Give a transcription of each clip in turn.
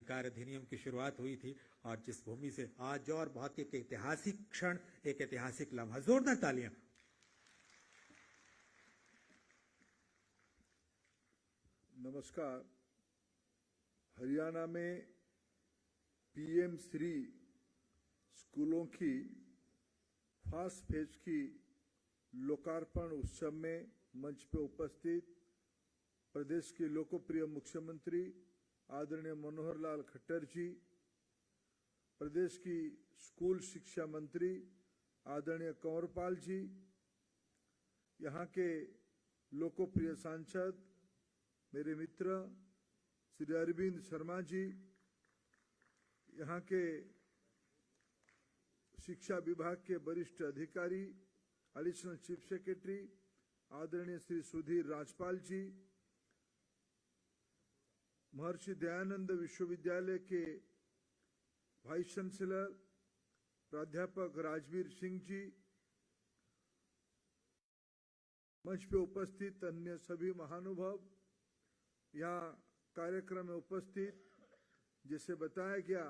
अधिकार अधिनियम की शुरुआत हुई थी और जिस भूमि से आज और बहुत एक ऐतिहासिक क्षण, एक ऐतिहासिक लम्हा। जोरदार तालियां। नमस्कार। हरियाणा में पीएम श्री स्कूलों की फर्स्ट फेज की लोकार्पण उत्सव में मंच पर उपस्थित प्रदेश के लोकप्रिय मुख्यमंत्री आदरणीय मनोहर लाल खट्टर जी, प्रदेश की स्कूल शिक्षा मंत्री आदरणीय कंवरपाल जी, यहाँ के लोकप्रिय सांसद मेरे मित्र श्री अरविंद शर्मा जी, यहाँ के शिक्षा विभाग के वरिष्ठ अधिकारी एडिशनल चीफ सेक्रेटरी आदरणीय श्री सुधीर राजपाल जी, महर्षि दयानंद विश्वविद्यालय के वाइस चांसलर प्राध्यापक राजवीर सिंह जी, मंच पे उपस्थित अन्य सभी महानुभाव, यहाँ कार्यक्रम में उपस्थित, जैसे बताया गया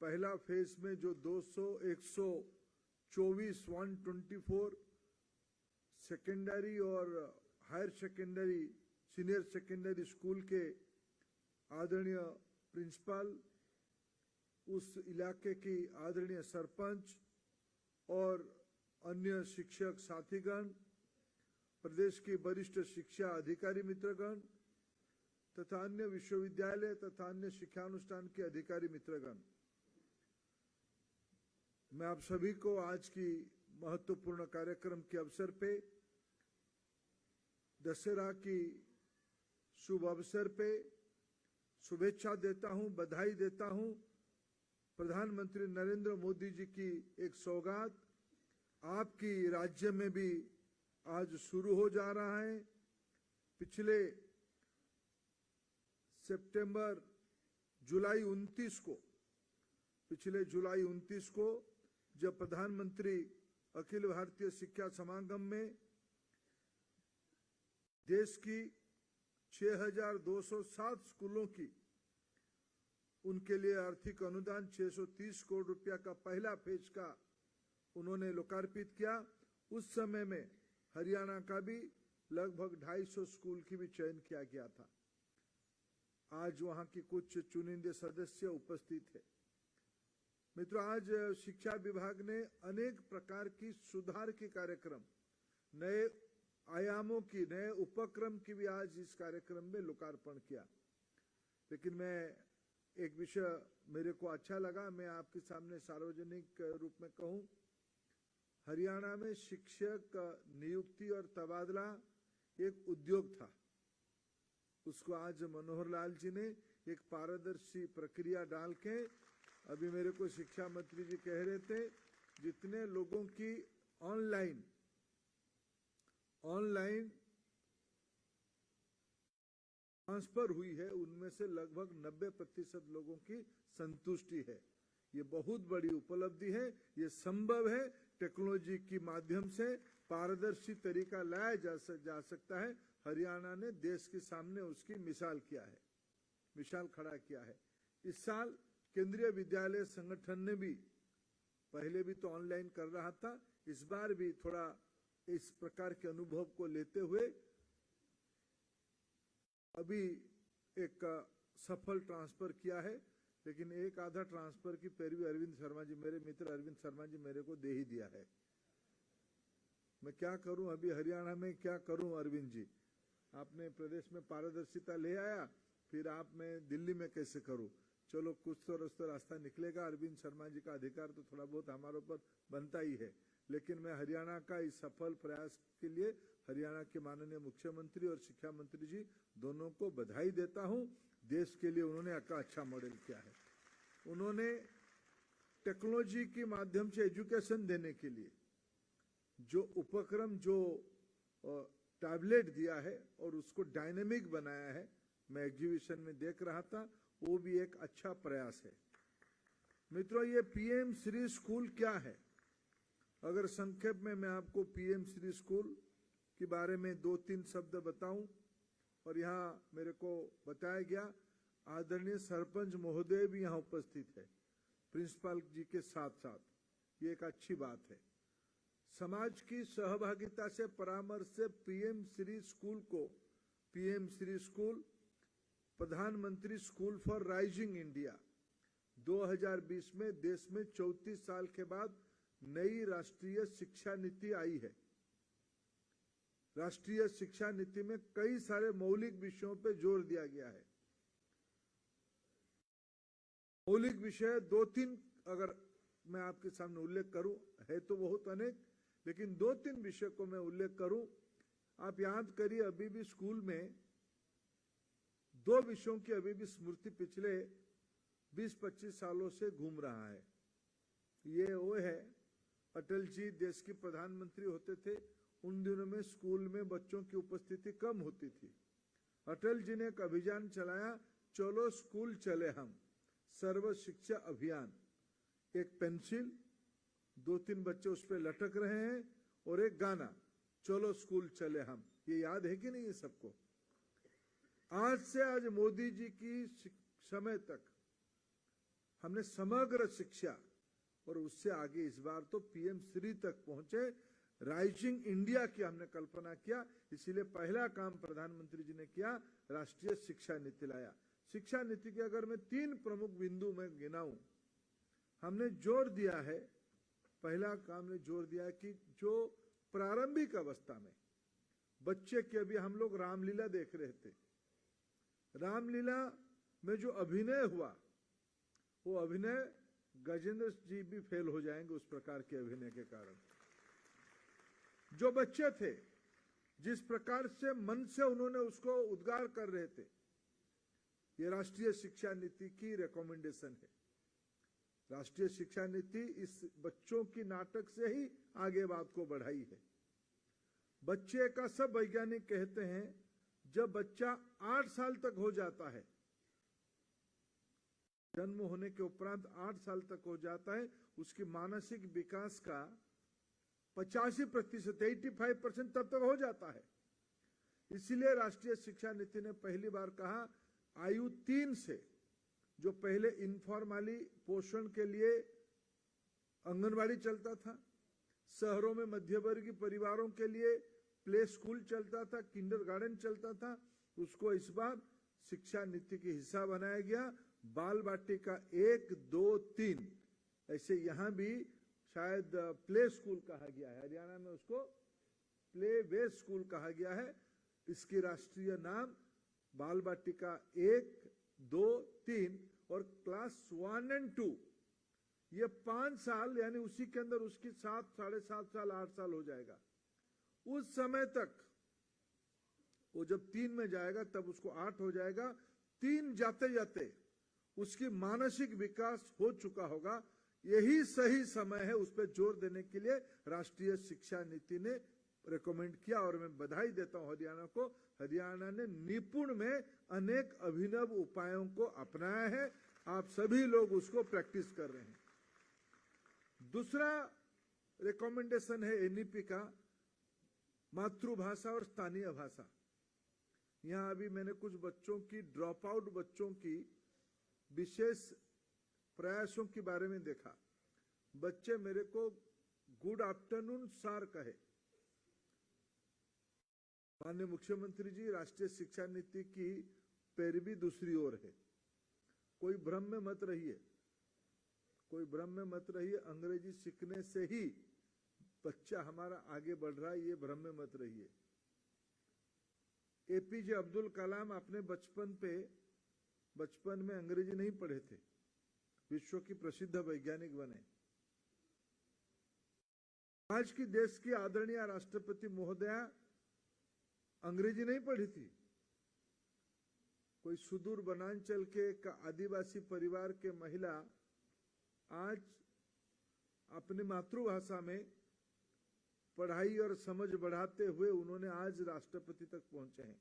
पहला फेज में जो 124 सेकेंडरी और higher secondary senior secondary school के आदरणीय प्रिंसिपल, उस इलाके की आदरणीय सरपंच और अन्य शिक्षक साथीगण, प्रदेश के वरिष्ठ शिक्षा अधिकारी मित्रगण तथा अन्य विश्वविद्यालय तथा अन्य शिक्षानुष्ठान के अधिकारी मित्रगण, मैं आप सभी को आज की महत्वपूर्ण कार्यक्रम के अवसर पे दशहरा की शुभ अवसर पे शुभेच्छा देता हूं, बधाई देता हूं। प्रधानमंत्री नरेंद्र मोदी जी की एक सौगात आपकी राज्य में भी आज शुरू हो जा रहा है। पिछले जुलाई 29 को जब प्रधानमंत्री अखिल भारतीय शिक्षा समागम में देश की 6,207 स्कूलों की उनके लिए आर्थिक अनुदान 630 करोड़ रुपया का पहला फेज का उन्होंने लोकार्पित किया। उस समय में हरियाणा का भी लगभग 250 स्कूल की भी चयन किया गया था। आज वहां की कुछ चुनिंदे सदस्य उपस्थित है। मित्रों, आज शिक्षा विभाग ने अनेक प्रकार की सुधार के कार्यक्रम, नए आयामों की, नए उपक्रम की भी आज इस कार्यक्रम में लोकार्पण किया। लेकिन मैं एक विषय मेरे को अच्छा लगा, मैं आपके सामने सार्वजनिक रूप में कहूं, हरियाणा में शिक्षक नियुक्ति और तबादला एक उद्योग था। उसको आज मनोहर लाल जी ने एक पारदर्शी प्रक्रिया डाल के, अभी मेरे को शिक्षा मंत्री जी कह रहे थे, जितने लोगों की ऑनलाइन ट्रांसफर हुई है उनमें से लगभग 90% लोगों की संतुष्टि है। ये बहुत बड़ी उपलब्धि है। ये संभव है, टेक्नोलॉजी के माध्यम से पारदर्शी तरीका लाया जा सकता है। हरियाणा ने देश के सामने उसकी मिसाल खड़ा किया है। इस साल केंद्रीय विद्यालय संगठन ने भी, पहले भी तो ऑनलाइन कर रहा था, इस बार भी थोड़ा इस प्रकार के अनुभव को लेते हुए अभी एक सफल ट्रांसफर किया है। लेकिन एक आधा ट्रांसफर की पैरवी अरविंद शर्मा जी, मेरे मित्र अरविंद शर्मा जी मेरे को दे ही दिया है। मैं क्या करूं, अभी हरियाणा में क्या करूं अरविंद जी? आपने प्रदेश में पारदर्शिता ले आया, फिर आप मैं दिल्ली में कैसे करूं? चलो कुछ तो रास्ता निकलेगा। अरविंद शर्मा जी का अधिकार तो थोड़ा बहुत हमारे ऊपर बनता ही है। लेकिन मैं हरियाणा का इस सफल प्रयास के लिए हरियाणा के माननीय मुख्यमंत्री और शिक्षा मंत्री जी दोनों को बधाई देता हूं। देश के लिए उन्होंने अच्छा मॉडल किया है। उन्होंने टेक्नोलॉजी के माध्यम से एजुकेशन देने के लिए जो उपक्रम, जो टैबलेट दिया है और उसको डायनेमिक बनाया है, मैं एग्जीबिशन में देख रहा था, वो भी एक अच्छा प्रयास है। मित्रों, ये पीएम श्री स्कूल क्या है? अगर संक्षेप में मैं आपको पीएम श्री स्कूल के बारे में 2-3 शब्द बताऊं, और यहाँ मेरे को बताया गया आदरणीय सरपंच महोदय भी यहाँ उपस्थित है, प्रिंसिपल जी के साथ साथ। ये एक अच्छी बात है। समाज की सहभागिता से परामर्श से पीएम श्री स्कूल को पीएम श्री स्कूल प्रधानमंत्री स्कूल फॉर राइजिंग इंडिया 2020 में देश में 34 साल के बाद नई राष्ट्रीय शिक्षा नीति आई है। राष्ट्रीय शिक्षा नीति में कई सारे मौलिक विषयों पर जोर दिया गया है। मौलिक विषय 2-3 अगर मैं आपके सामने उल्लेख करूं, है तो बहुत अनेक, लेकिन 2-3 विषय को मैं उल्लेख करूं। आप याद करिए, अभी भी स्कूल में 2 विषयों की अभी भी स्मृति पिछले 20-25 सालों से घूम रहा है। ये वो है, अटल जी देश के प्रधानमंत्री होते थे, उन दिनों में स्कूल में बच्चों की उपस्थिति कम होती थी। अटल जी ने एक अभियान चलाया, चलो स्कूल चले हम, सर्व शिक्षा अभियान। एक पेंसिल, 2-3 बच्चे उस पर लटक रहे हैं और एक गाना, चलो स्कूल चले हम। ये याद है कि नहीं ये सबको? आज से आज मोदी जी की समय तक हमने समग्र शिक्षा, और उससे आगे इस बार तो पीएम श्री तक पहुंचे, राइजिंग इंडिया की हमने कल्पना किया। इसीलिए पहला काम प्रधानमंत्री जी ने किया, राष्ट्रीय शिक्षा नीति लाया। शिक्षा नीति के अगर मैं 3 प्रमुख बिंदु में गिनाऊं, हमने जोर दिया है, पहला काम ने जोर दिया कि जो प्रारंभिक अवस्था में बच्चे के, अभी हम लोग रामलीला देख रहे थे, रामलीला में जो अभिनय हुआ, वो अभिनय गजेंद्र जी भी फेल हो जाएंगे उस प्रकार के अभिनय के कारण। जो बच्चे थे, जिस प्रकार से मन से उन्होंने उसको उद्गार कर रहे थे, ये राष्ट्रीय शिक्षा नीति की रिकमेंडेशन है। राष्ट्रीय शिक्षा नीति इस बच्चों की नाटक से ही आगे बात को बढ़ाई है। बच्चे का सब वैज्ञानिक कहते हैं, जब बच्चा 8 साल तक हो जाता है, जन्म होने के उपरांत 8 साल तक हो जाता है, उसकी मानसिक विकास का 85%, 85% तब तक हो जाता है। इसीलिए राष्ट्रीय शिक्षा नीति ने पहली बार कहा, आयु 3 से, जो पहले इनफॉर्मली पोषण के लिए आंगनबाड़ी चलता था, शहरों में मध्यवर्गीय परिवारों के लिए प्ले स्कूल चलता था, किंडरगार्टन चलता था, उसको इस बार शिक्षा नीति के हिस्सा बनाया गया। बाल बाटिका 1, 2, 3, ऐसे यहां भी शायद प्ले स्कूल कहा गया है, हरियाणा में उसको प्ले वे स्कूल कहा गया है। इसकी राष्ट्रीय नाम बाल बाटिका 1, 2, 3 और क्लास 1 और 2, ये 5 साल, यानी उसी के अंदर उसकी 7, 7.5 साल, 8 साल हो जाएगा। उस समय तक वो जब 3 में जाएगा तब उसको 8 हो जाएगा। 3 जाते जाते उसकी मानसिक विकास हो चुका होगा। यही सही समय है उस पर जोर देने के लिए राष्ट्रीय शिक्षा नीति ने रेकमेंड किया। और मैं बधाई देता हूं हरियाणा को। हरियाणा ने निपुण में अनेक अभिनव उपायों को अपनाया है। आप सभी लोग उसको प्रैक्टिस कर रहे हैं। दूसरा रिकमेंडेशन है एनईपी का, मातृभाषा और स्थानीय भाषा। यहां अभी मैंने कुछ बच्चों की, ड्रॉप आउट बच्चों की विशेष प्रयासों के बारे में देखा। बच्चे मेरे को गुड आफ्टरनून सर कहे। माननीय मुख्यमंत्री जी, राष्ट्रीय शिक्षा नीति की पैरवी दूसरी ओर है। कोई भ्रम में मत रहिए, कोई भ्रम में मत रहिए। अंग्रेजी सीखने से ही बच्चा हमारा आगे बढ़ रहा है, ये भ्रम में मत रहिए। एपीजे अब्दुल कलाम अपने बचपन में अंग्रेजी नहीं पढ़े थे, विश्व की प्रसिद्ध वैज्ञानिक बने। आज की देश की आदरणीय राष्ट्रपति महोदया अंग्रेजी नहीं पढ़ी थी। कोई सुदूर वनांचल के एक आदिवासी परिवार के महिला आज अपनी मातृभाषा में पढ़ाई और समझ बढ़ाते हुए उन्होंने आज राष्ट्रपति तक पहुंचे हैं।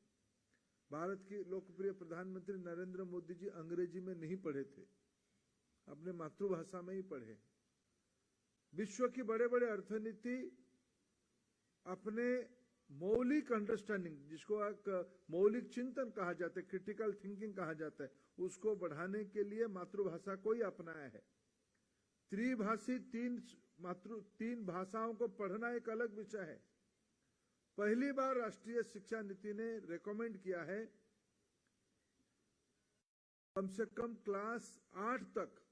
भारत के लोकप्रिय प्रधानमंत्री नरेंद्र मोदी जी अंग्रेजी में नहीं पढ़े थे, अपने मातृभाषा में ही पढ़े। विश्व की बड़े बड़े अर्थनीति अपने मौलिक अंडरस्टैंडिंग, जिसको एक मौलिक चिंतन कहा जाता है, क्रिटिकल थिंकिंग कहा जाता है, उसको बढ़ाने के लिए मातृभाषा को ही अपनाया है। त्रिभाषी तीन भाषाओं को पढ़ना एक अलग विषय है। पहली बार राष्ट्रीय शिक्षा नीति ने रेकमेंड किया है कम से कम क्लास 8 तक,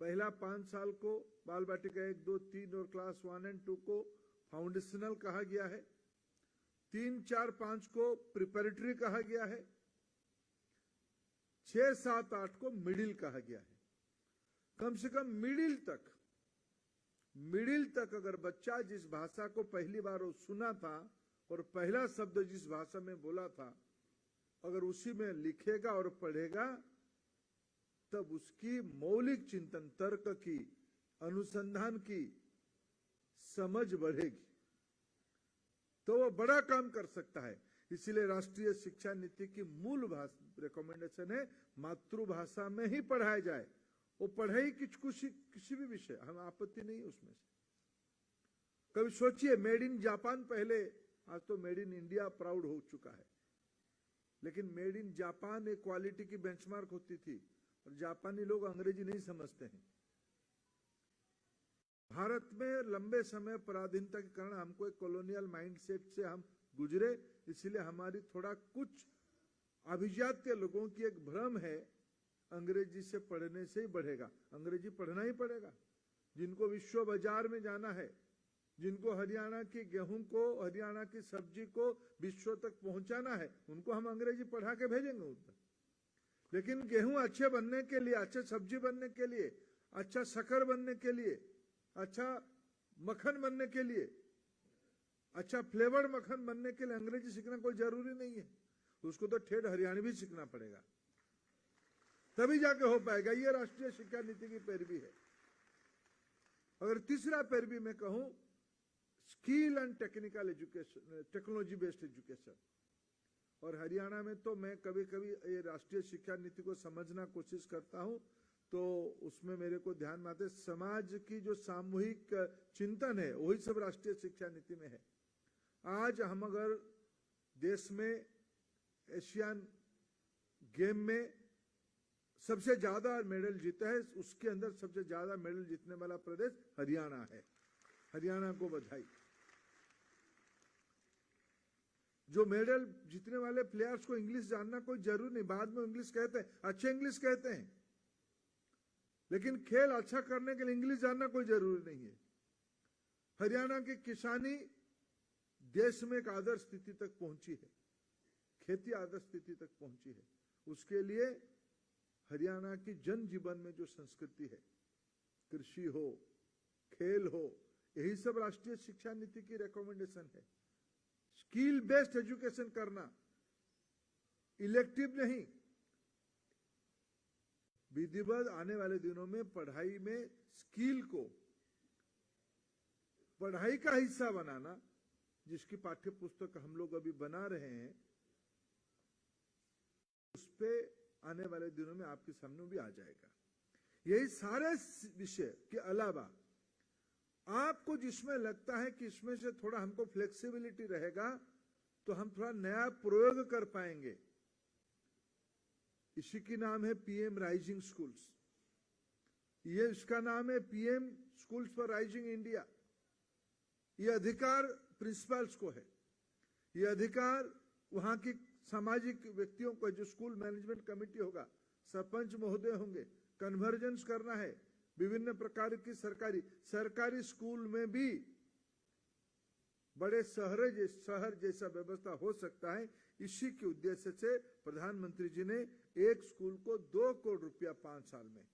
पहला 5 साल को बाल बाटिका 1, 2, 3 और क्लास 1 और 2 को फाउंडेशनल कहा गया है, 3, 4, 5 को प्रिपरेटरी कहा गया है, 6, 7, 8 को मिडिल कहा गया है। कम से कम मिडिल तक अगर बच्चा जिस भाषा को पहली बार वो सुना था और पहला शब्द जिस भाषा में बोला था, अगर उसी में लिखेगा और पढ़ेगा, तब उसकी मौलिक चिंतन, तर्क की, अनुसंधान की समझ बढ़ेगी, तो वो बड़ा काम कर सकता है। इसलिए राष्ट्रीय शिक्षा नीति की मूल रिकमेंडेशन है मातृभाषा में ही पढ़ाया जाए। वो पढ़ाई किसी भी विषय, हम आपत्ति नहीं उसमें से। कभी सोचिए, मेड इन जापान पहले, आज तो मेड इन इंडिया प्राउड हो चुका है, लेकिन मेड इन जापान एक क्वालिटी की बेंचमार्क होती थी, और जापानी लोग अंग्रेजी नहीं समझते हैं। भारत में लंबे समय पराधीनता के कारण हमको एक कॉलोनियल माइंडसेट से हम गुजरे, इसलिए हमारी थोड़ा कुछ अभिजात्य लोगों की एक भ्रम है अंग्रेजी से पढ़ने से ही बढ़ेगा। अंग्रेजी पढ़ना ही पड़ेगा। जिनको विश्व बाजार में जाना है, जिनको हरियाणा की गेहूं को, हरियाणा की सब्जी को विश्व तक पहुंचाना है, उनको हम अंग्रेजी पढ़ा के भेजेंगे उधर। लेकिन गेहूं अच्छे बनने के लिए, अच्छे सब्जी बनने के लिए, अच्छा शक्कर बनने के लिए, अच्छा मक्खन बनने के लिए, अच्छा फ्लेवर्ड मक्खन बनने के लिए अंग्रेजी सीखना कोई जरूरी नहीं है। उसको तो ठेठ हरियाणवी सीखना पड़ेगा, तभी जाके हो पाएगा। ये राष्ट्रीय शिक्षा नीति की पैरवी है। अगर तीसरा पैरवी में कहूं, skill and technical education, technology based education. और हरियाणा में तो मैं कभी कभी ये राष्ट्रीय शिक्षा नीति को समझना कोशिश करता हूं, तो उसमें मेरे को ध्यान में आते समाज की जो सामूहिक चिंतन है, वही सब राष्ट्रीय शिक्षा नीति में है। आज हम अगर देश में एशियन गेम में सबसे ज्यादा मेडल जीता है, उसके अंदर सबसे ज्यादा मेडल जीतने वाला प्रदेश हरियाणा है। हरियाणा को बधाई। जो मेडल जीतने वाले प्लेयर्स को इंग्लिश जानना कोई जरूरी नहीं, बाद में इंग्लिश कहते हैं, अच्छे इंग्लिश कहते हैं, लेकिन खेल अच्छा करने के लिए इंग्लिश जानना कोई जरूरी नहीं है। हरियाणा की किसानी देश में एक आदर्श स्थिति तक पहुंची है, खेती आदर्श स्थिति तक पहुंची है। उसके लिए हरियाणा की जनजीवन में जो संस्कृति है, कृषि हो, खेल हो, यही सब राष्ट्रीय शिक्षा नीति की रिकमेंडेशन है। स्किल बेस्ड एजुकेशन करना, इलेक्टिव नहीं, विधिवत आने वाले दिनों में पढ़ाई में स्किल को पढ़ाई का हिस्सा बनाना, जिसकी पाठ्य पुस्तक हम लोग अभी बना रहे हैं, उस पे आने वाले दिनों में आपके सामने भी आ जाएगा। यही सारे विषय के अलावा आपको जिसमें लगता है कि इसमें से थोड़ा हमको फ्लेक्सिबिलिटी रहेगा, तो हम थोड़ा नया प्रयोग कर पाएंगे। इसी की नाम है पीएम राइजिंग स्कूल्स। ये इसका नाम है PM schools for rising India. ये अधिकार प्रिंसिपल्स को है, ये अधिकार वहां की सामाजिक व्यक्तियों को, जो स्कूल मैनेजमेंट कमेटी होगा, सरपंच महोदय होंगे, कन्वर्जेंस करना है। विभिन्न प्रकार की सरकारी स्कूल में भी बड़े शहर जैसा व्यवस्था हो सकता है। इसी के उद्देश्य से प्रधानमंत्री जी ने एक स्कूल को 2 करोड़ रुपया 5 साल में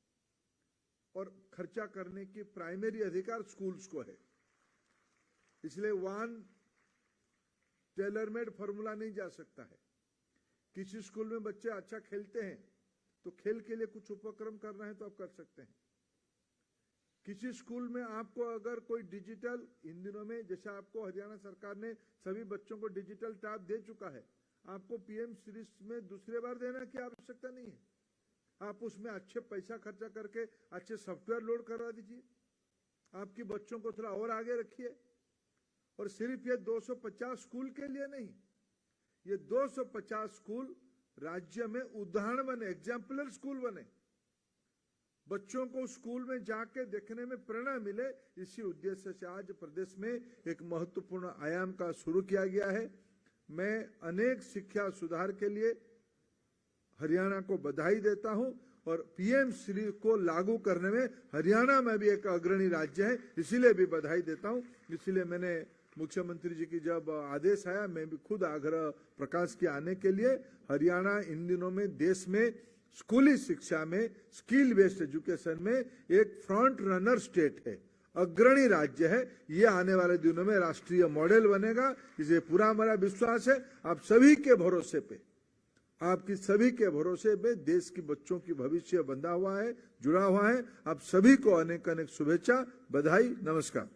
और खर्चा करने की प्राइमरी अधिकार स्कूल्स को है। इसलिए वन टेलर मेड फॉर्मूला नहीं जा सकता है। किसी स्कूल में बच्चे अच्छा खेलते हैं तो खेल के लिए कुछ उपक्रम करना है तो आप कर सकते हैं। किसी स्कूल में आपको अगर कोई डिजिटल, इन दिनों में जैसे आपको हरियाणा सरकार ने सभी बच्चों को डिजिटल टैब दे चुका है, आपको पीएम सीरीज में दूसरे बार देने की आवश्यकता नहीं है। आप उसमें अच्छे पैसा खर्चा करके अच्छे सॉफ्टवेयर लोड करवा दीजिए, आपकी बच्चों को थोड़ा और आगे रखिए। और सिर्फ ये 250 स्कूल के लिए नहीं, ये 250 स्कूल राज्य में उदाहरण बने, एग्जाम्पलर स्कूल बने, बच्चों को स्कूल में जाके देखने में प्रेरणा मिले। इसी उद्देश्य से आज प्रदेश में एक महत्वपूर्ण आयाम का शुरू किया गया है। मैं अनेक शिक्षा सुधार के लिए हरियाणा को बधाई देता हूं और पीएम श्री को लागू करने में हरियाणा में भी एक अग्रणी राज्य है, इसीलिए भी बधाई देता हूं। इसलिए मैंने मुख्यमंत्री जी की जब आदेश आया, मैं भी खुद आग्रह प्रकाश किया आने के लिए। हरियाणा इन दिनों में देश में स्कूली शिक्षा में, स्किल बेस्ड एजुकेशन में एक फ्रंट रनर स्टेट है, अग्रणी राज्य है। ये आने वाले दिनों में राष्ट्रीय मॉडल बनेगा, इसे पूरा हमारा विश्वास है। आप सभी के भरोसे पे, आपकी सभी के भरोसे पे देश की बच्चों की भविष्य बंधा हुआ है, जुड़ा हुआ है। आप सभी को अनेक अनेक शुभेच्छा, बधाई, नमस्कार।